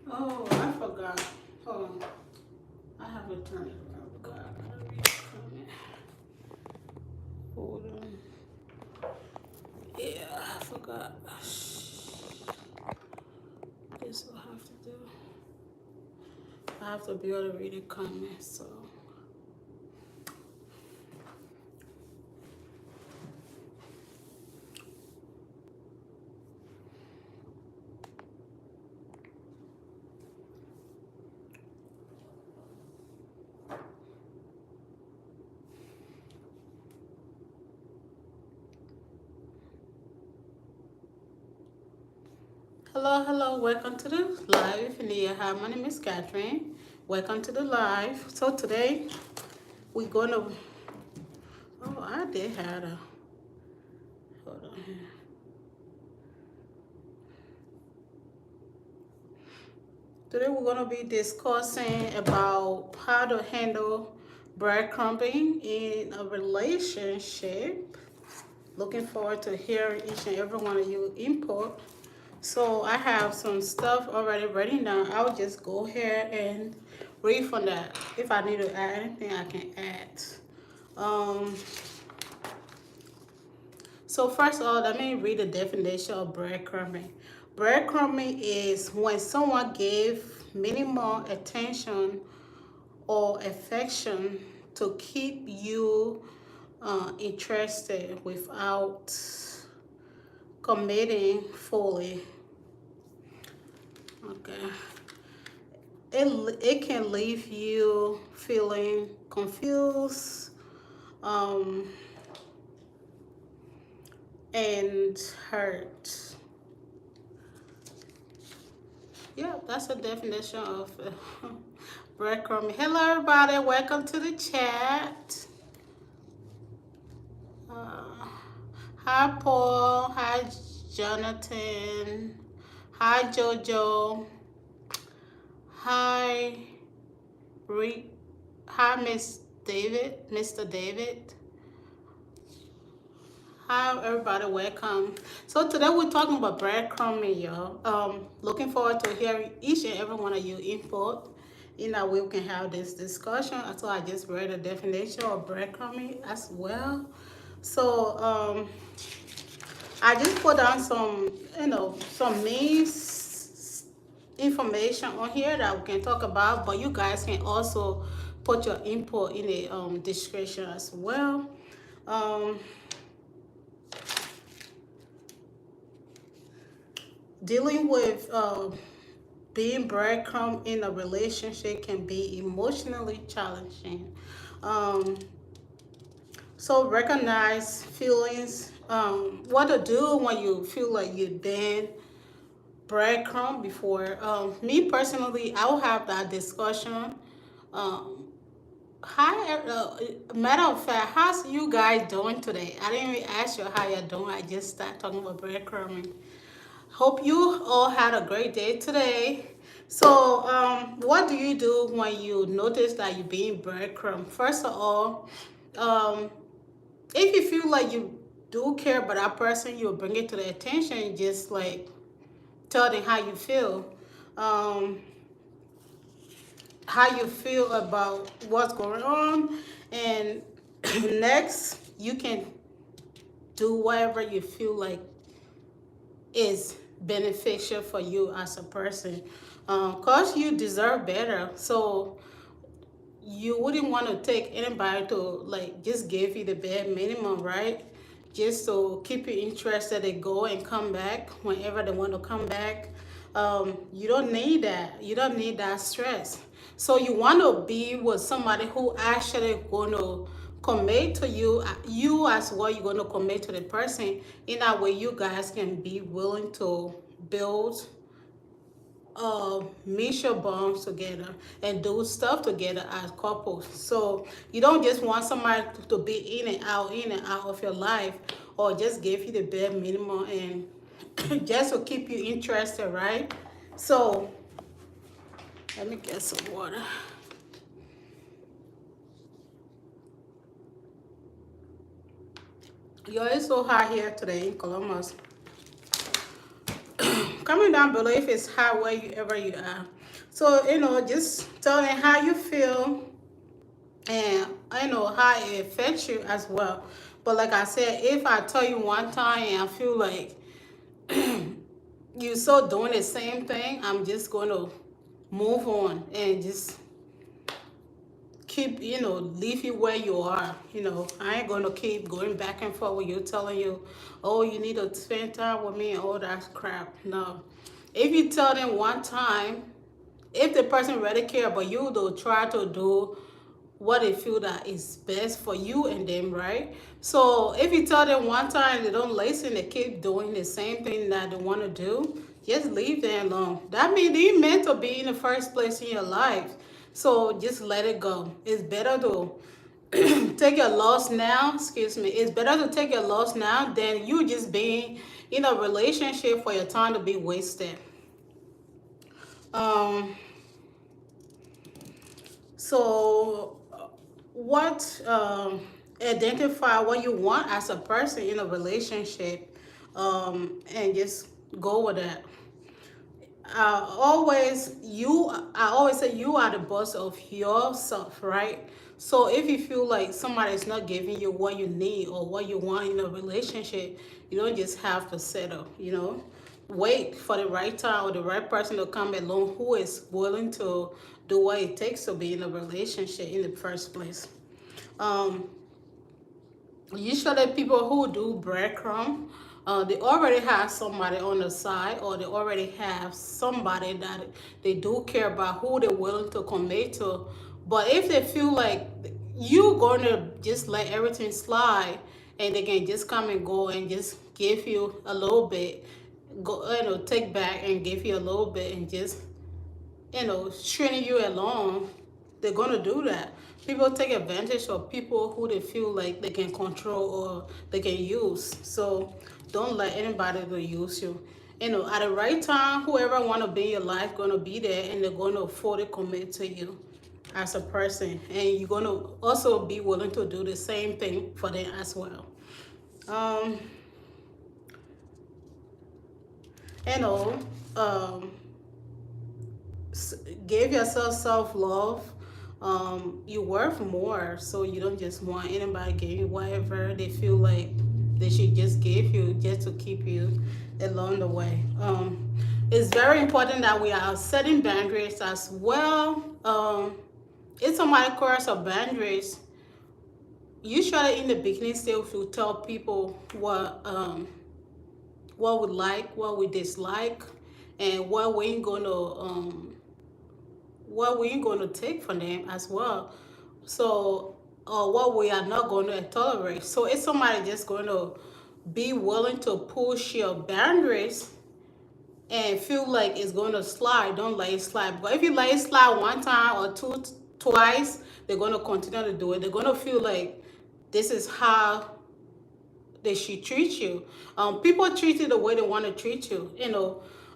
Oh, I forgot. Hold on. I have to turn it around. God, I gotta read the comment. Hold on. Yeah, I forgot. This will have to do. I have to be able to read the comments, so. Hello, hello, welcome to the live. Hi, my name is Catherine. Welcome to the live. So today we're gonna. Oh, I did have a. Hold on here. Today we're gonna be discussing about how to handle breadcrumbing in a relationship. Looking forward to hearing each and every one of you input. So I have some stuff already written down. I'll just go ahead and read from that. If I need to add anything, I can add. Um, so first of all, let me read the definition of breadcrumbing. Breadcrumbing is when someone gives minimal attention or affection to keep you interested without committing fully. Okay. It can leave you feeling confused and hurt. Yeah, that's a definition of breadcrumbing. Hello, everybody. Welcome to the chat. Uh, Hi, Paul. Hi, Jonathan. Hi, Jojo. Hi, Rick. Hi, Miss David. Mr. David. Hi, everybody. Welcome. So today we're talking about breadcrumbing, y'all. Looking forward to hearing each and every one of you input. In that way, we can have this discussion. So I just read the definition of breadcrumbing as well. So I just put down some, some main information on here that we can talk about, but you guys can also put your input in the description as well. Um, Dealing with being breadcrumb in a relationship can be emotionally challenging. Um, so recognize feelings, what to do when you feel like you've been breadcrumb before. Me personally, I will have that discussion. Um, Matter of fact, how's you guys doing today? I didn't even ask you how you're doing. I just started talking about breadcrumbing. Hope you all had a great day today. So, what do you do when you notice that you're being breadcrumb? First of all, um, if you feel like you do care about that person, you'll bring it to the attention and just like tell them um, how you feel about what's going on, and next you can do whatever you feel like is beneficial for you as a person, because you deserve better. So you wouldn't want to take anybody to like just give you the bare minimum, right? Just to keep you interested, they go and come back whenever they want to come back. You don't need that. You don't need that stress. So you want to be with somebody who actually going to commit to you. You as well, you're going to commit to the person. In that way, you guys can be willing to build mutual bonds together and do stuff together as couples. So you don't just want somebody to be in and out of your life, or just give you the bare minimum and just to keep you interested, right? So let me get some water. Yo, it's so hot here today in Columbus. Comment down below if it's hot wherever you are. So, just tell them how you feel, and I know how it affects you as well. But like I said, if I tell you one time and I feel like you so doing the same thing, I'm just going to move on and just keep, leave you where you are. I ain't going to keep going back and forth with you, telling you, oh, you need to spend time with me and all that crap. No. If you tell them one time, if the person really care about you, they'll try to do what they feel that is best for you and them, right? So if you tell them one time they don't listen, they keep doing the same thing that they want to do, just leave them alone. That means they meant to be in the first place in your life. So just let it go. It's better to take your loss now. Excuse me. It's better to take your loss now than you just being in a relationship for your time to be wasted. Um, So, what identify what you want as a person in a relationship, and just go with that. I always say you are the boss of yourself, right? So if you feel like somebody is not giving you what you need or what you want in a relationship, you don't just have to settle. Wait for the right time or the right person to come along who is willing to do what it takes to be in a relationship in the first place. Um, Usually people who do breadcrumb, they already have somebody on the side, or they already have somebody that they do care about, who they're willing to commit to. But if they feel like you gonna just let everything slide, and they can just come and go and just give you a little bit, go, take back and give you a little bit and just, stringing you along, they're gonna do that. People take advantage of people who they feel like they can control or they can use. So don't let anybody to use you. At the right time, whoever wanna be in your life gonna be there, and they're gonna fully commit to you as a person, and you're gonna also be willing to do the same thing for them as well. Um, you know, um, give yourself self-love. You worth more, so you don't just want anybody giving you whatever they feel like they should just give you just to keep you along the way. It's very important that we are setting boundaries as well. If somebody cross our boundaries, usually in the beginning stage we tell people what we like, what we dislike, and what we ain't gonna take from them as well. So, what we are not going to tolerate. So, if somebody just going to be willing to push your boundaries and feel like it's going to slide, don't let it slide. But if you let it slide one time or twice, they're going to continue to do it. They're going to feel like this is how they should treat you. People treat you the way they want to treat you.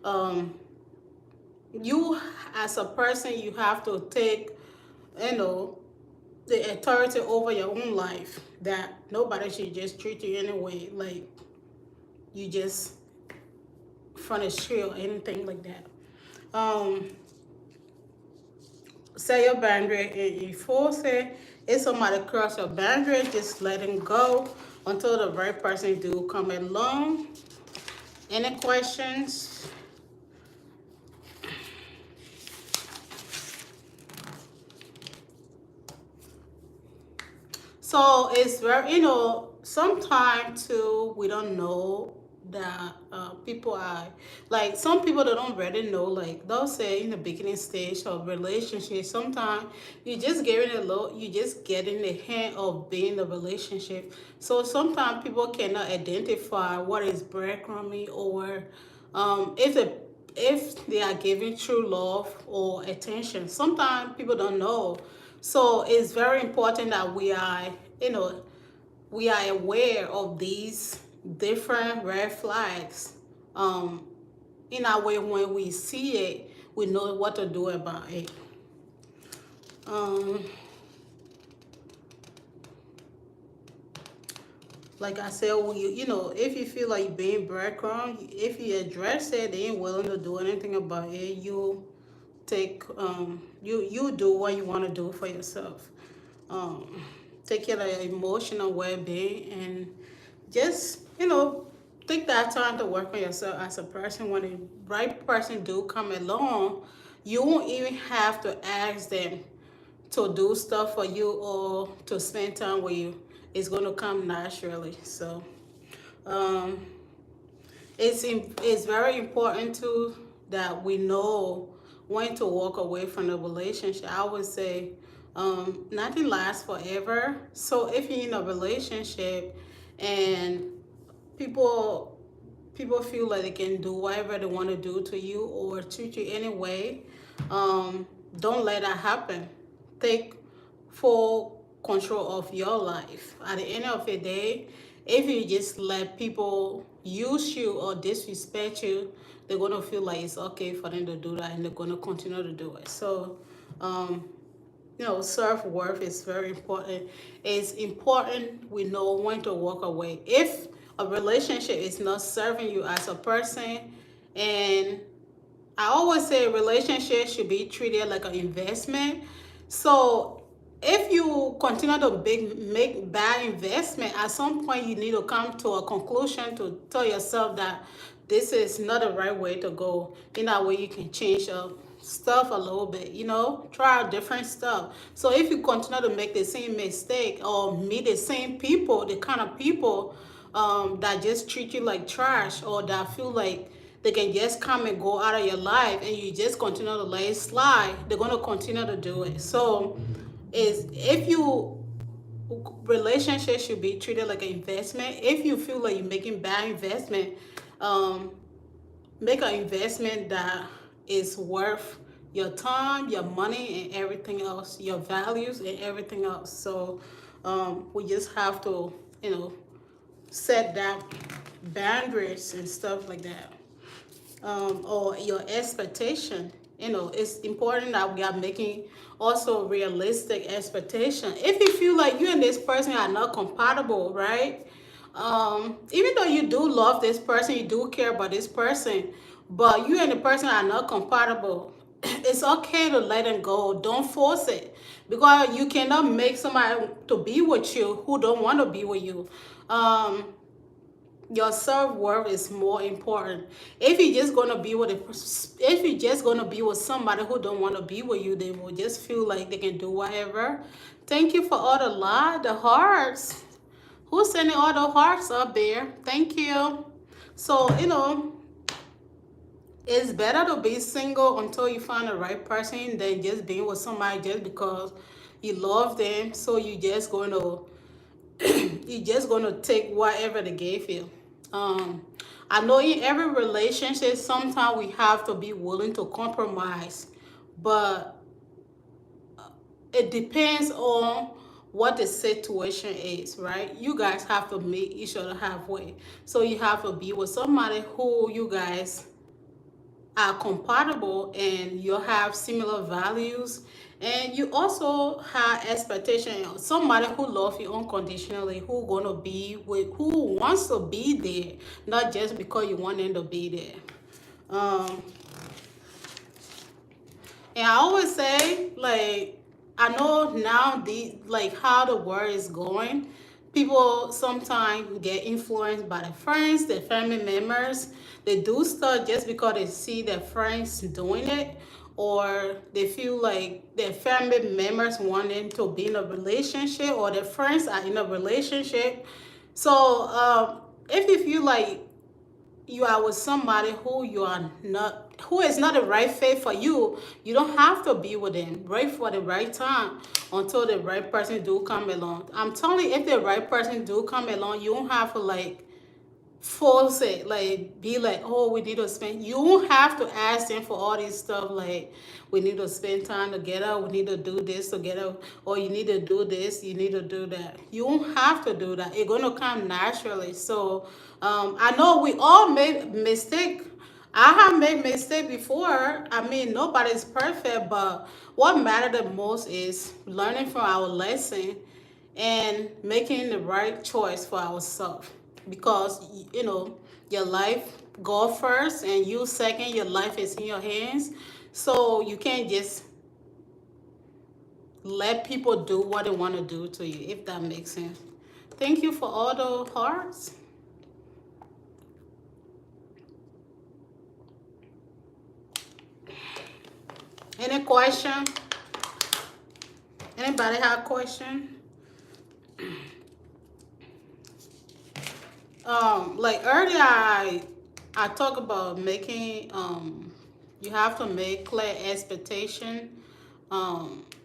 Um, you as a person, you have to take, you know, the authority over your own life, that nobody should just treat you anyway like you just front a street or anything like that. um Set your boundary and enforce it. If somebody cross your boundary, just let them go until the right person do come along. Any questions? So it's very, sometimes too, we don't know that people are, like, some people that don't really know, like, they'll say in the beginning stage of relationship, sometimes you just getting the hang of being in a relationship. So sometimes people cannot identify what is breadcrumbing, or if they are giving true love or attention. Sometimes people don't know. So it's very important that you know, we are aware of these different red flags. In our way, when we see it, we know what to do about it. Um, like I said, when if you feel like being breadcrumb, if you address it, they ain't willing to do anything about it, you take you do what you want to do for yourself. um, Take care of your emotional well-being, and just take that time to work on yourself as a person. When the right person do come along, you won't even have to ask them to do stuff for you or to spend time with you. It's going to come naturally. So um, it's very important too that we know when to walk away from the relationship. I would say nothing lasts forever. So if you're in a relationship and people people feel like they can do whatever they want to do to you or treat you anyway, um, don't let that happen. Take full control of your life. At the end of the day, if you just let people use you or disrespect you, they're gonna feel like it's okay for them to do that, and they're gonna continue to do it. So um, self-worth is very important. It's important we know when to walk away. If a relationship is not serving you as a person, and I always say a relationship should be treated like an investment. So if you continue to make bad investment, at some point you need to come to a conclusion to tell yourself that this is not the right way to go. In that way, you can change up stuff a little bit. Try out different stuff. So if you continue to make the same mistake or meet the same people, the kind of people that just treat you like trash, or that feel like they can just come and go out of your life, and you just continue to let it slide, they're going to continue to do it. So is if you relationship should be treated like an investment. If you feel like you're making bad investment, um, make an investment that is worth your time, your money, and everything else, your values and everything else. So we just have to, set that boundaries and stuff like that. Or your expectation. It's important that we are making also realistic expectation. If you feel like you and this person are not compatible, right? Even though you do love this person, you do care about this person, but you and the person are not compatible, it's okay to let them go. Don't force it, because you cannot make somebody to be with you who don't want to be with you. Um, your self-worth is more important. If you're just gonna be with if you're just gonna be with somebody who don't want to be with you, they will just feel like they can do whatever. Thank you for all the hearts. Who's sending all the hearts up there? Thank you. So it's better to be single until you find the right person than just being with somebody just because you love them. So you're just gonna take whatever they gave you. I know in every relationship, sometimes we have to be willing to compromise, but it depends on what the situation is, right? You guys have to meet each other halfway. So you have to be with somebody who you guys are compatible, and you have similar values, and you also have expectation. Somebody who loves you unconditionally, who wants to be there, not just because you want them to be there. And I always say, like, I know now how the world is going. People sometimes get influenced by their friends, their family members. They do stuff just because they see their friends doing it, or they feel like their family members want them to be in a relationship, or their friends are in a relationship. So if you feel like you are with somebody who is not the right fit for you, you don't have to be with them. Wait for the right time until the right person do come along. I'm telling you, if the right person do come along, you don't have to force it, like be like, oh, we need to spend, you won't have to ask them for all this stuff, like we need to spend time together, we need to do this together, or you need to do this, you need to do that. You won't have to do that. It's going to come naturally. So I know we all make mistake. I have made mistake before. I mean, nobody's perfect, but what matters the most is learning from our lesson and making the right choice for ourselves. Because your life, go first, and you second. Your life is in your hands. So you can't just let people do what they want to do to you, if that makes sense. Thank you for all the hearts. Any question? Anybody have a question? Like earlier, I talked about making you have to make clear expectation.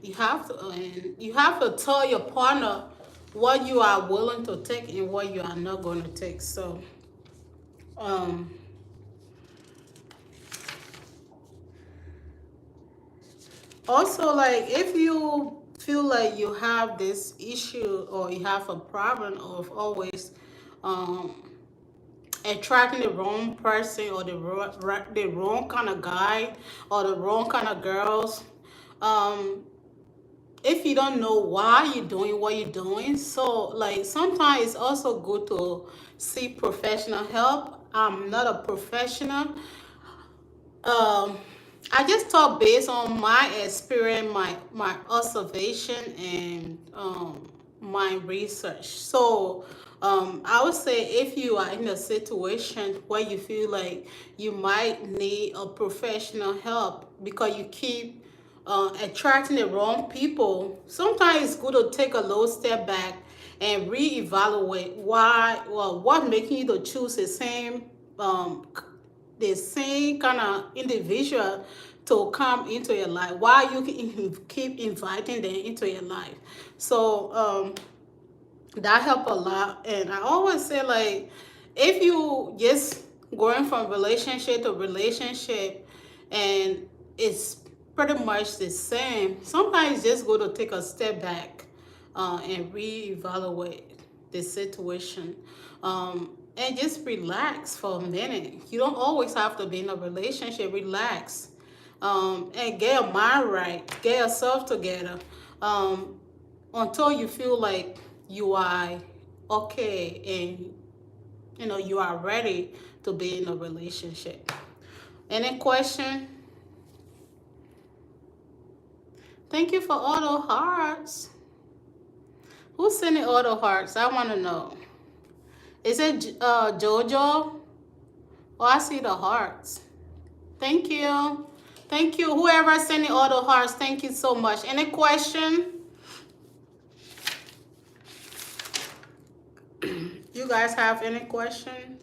You have to tell your partner what you are willing to take and what you are not going to take. So um also, like, if you feel like you have this issue or you have a problem of always um attracting the wrong person or the wrong kind of guy or the wrong kind of girls, um if you don't know why you're doing what you're doing, so like sometimes it's also good to seek professional help. I'm not a professional. um I just talk based on my experience, my observation, and my research. So I would say if you are in a situation where you feel like you might need a professional help because you keep attracting the wrong people, sometimes it's good to take a little step back and reevaluate why, well, what making you to choose um, the same kind of individual to come into your life. Why you keep inviting them into your life? So that help a lot. And I always say, like, if you just going from relationship to relationship and it's pretty much the same, sometimes it's just good to take a step back and reevaluate the situation, and just relax for a minute. You don't always have to be in a relationship. Relax, and get your mind right, get yourself together, um, until you feel like you are okay and you are ready to be in a relationship. Any question? Thank you for all the hearts. Who's sending all the hearts? I want to know. Is it Jojo? Oh, I see the hearts. Thank you. Thank you. Whoever sending all the hearts, thank you so much. Any question? You guys have any question?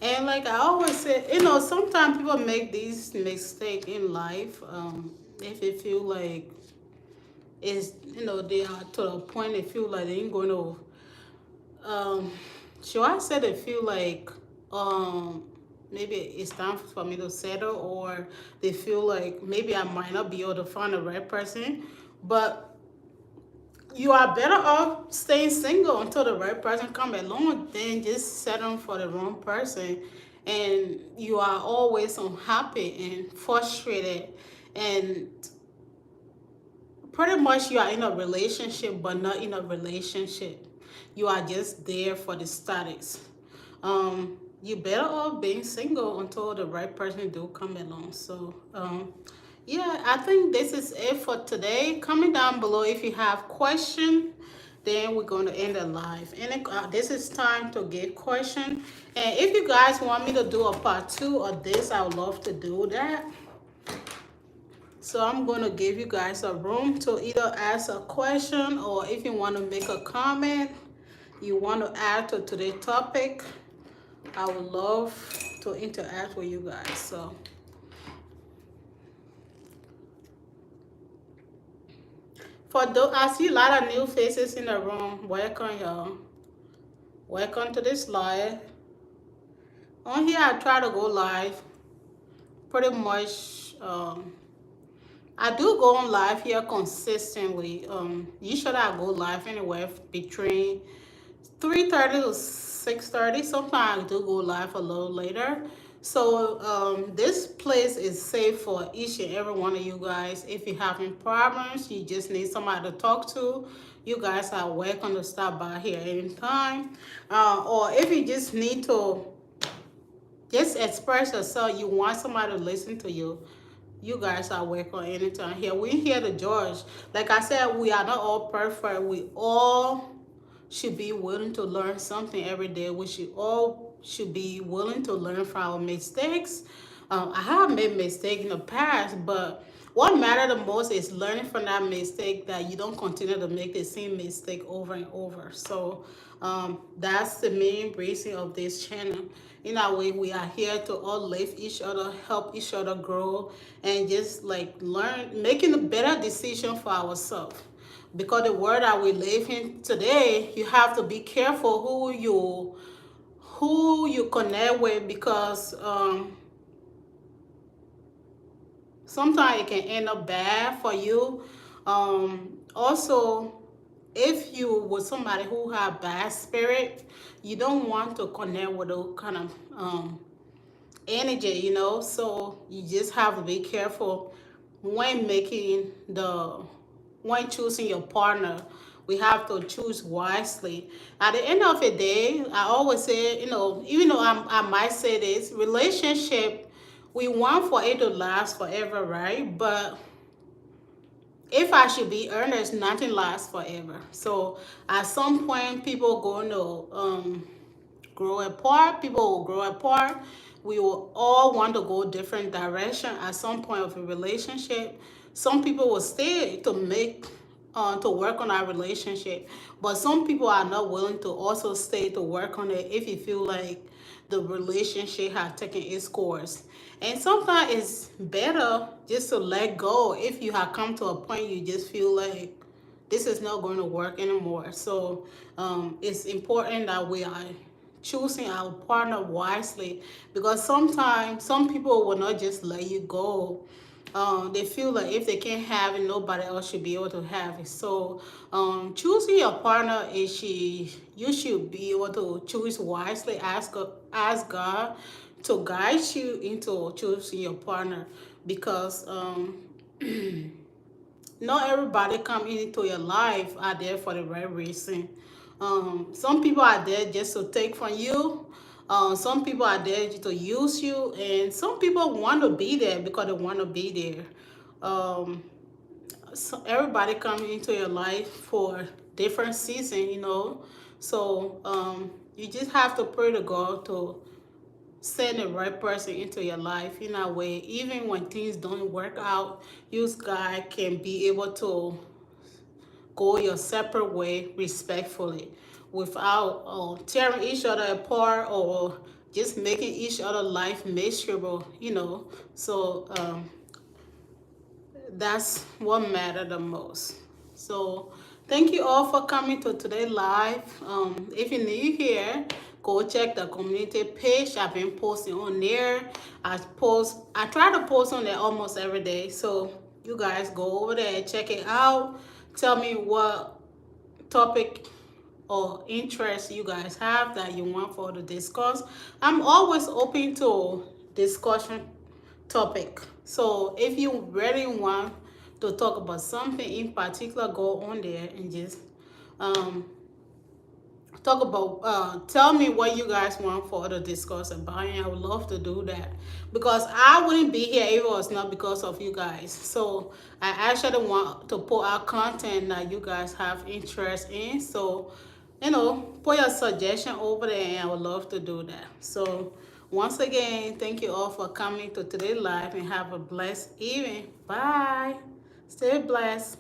And like I always say, sometimes people make these mistakes in life. If they feel like it's, they are to the point they feel like they ain't going to, should I say they feel like, maybe it's time for me to settle, or they feel like maybe I might not be able to find the right person, but you are better off staying single until the right person come along than just settling for the wrong person, and you are always unhappy and frustrated, and pretty much you are in a relationship but not in a relationship. You are just there for the statics. You better off being single until the right person do come along. So yeah, I think this is it for today. Comment down below if you have question, then we're going to end the live. And this is time to get question, and if you guys want me to do a part 2 of this, I would love to do that. So I'm going to give you guys a room to either ask a question, or if you want to make a comment, you want to add to today's topic, I would love to interact with you guys. So for those, I see a lot of new faces in the room. Welcome, y'all. Welcome to this live. On here, I try to go live pretty much. I do go on live here consistently. Usually I go live anywhere between 3:30 to 6:30. Sometimes I do go live a little later, So this place is safe for each and every one of you guys. If you're having problems, you just need somebody to talk to, you guys are welcome to stop by here anytime. Or if you just need to just express yourself, you want somebody to listen to you, you guys are welcome anytime here. We're here to judge. Like I said, we are not all perfect. We all should be willing to learn something every day. We should all should be willing to learn from our mistakes. I have made mistakes in the past, but what matters the most is learning from that mistake, that you don't continue to make the same mistake over and over. So that's the main reason of this channel. In a way, we are here to all lift each other, help each other grow, and just like learn, making a better decision for ourselves. Because the world that we live in today, you have to be careful who you connect with, because sometimes it can end up bad for you. Also, if you with somebody who have bad spirit, you don't want to connect with those kind of energy, so you just have to be careful when making the when choosing your partner. We have to choose wisely. At the end of the day, I always say, even though I might say this, relationship, we want for it to last forever, right? But if I should be earnest, nothing lasts forever. So at some point, people going to grow apart. People will grow apart. We will all want to go different direction at some point of a relationship. Some people will stay to make to work on our relationship, but some people are not willing to also stay to work on it if you feel like the relationship has taken its course. And sometimes it's better just to let go if you have come to a point you just feel like this is not going to work anymore. So it's important that we are choosing our partner wisely, because sometimes some people will not just let you go. They feel like if they can't have it, nobody else should be able to have it. So choosing your partner is you should be able to choose wisely. Ask God to guide you into choosing your partner, because not everybody come into your life are there for the right reason. Some people are there just to take from you. Some people are there to use you, and some people want to be there because they want to be there. Um, so everybody come into your life for different season, So you just have to pray to God to send the right person into your life in a way. Even when things don't work out, you guys can be able to go your separate way respectfully, without tearing each other apart or just making each other life miserable. So that's what matters the most. So thank you all for coming to today live. If you're new here, go check the community page. I've been posting on there. I try to post on there almost every day, so you guys go over there and check it out. Tell me what topic or interest you guys have that you want for to discuss. I'm always open to discussion topic. So if you really want to talk about something in particular, go on there and just um, talk about tell me what you guys want for to discuss about, and I would love to do that, because I wouldn't be here if it was not because of you guys. So I actually want to put out content that you guys have interest in. So put your suggestion over there, and I would love to do that. So once again, thank you all for coming to today live, and have a blessed evening. Bye. Stay blessed.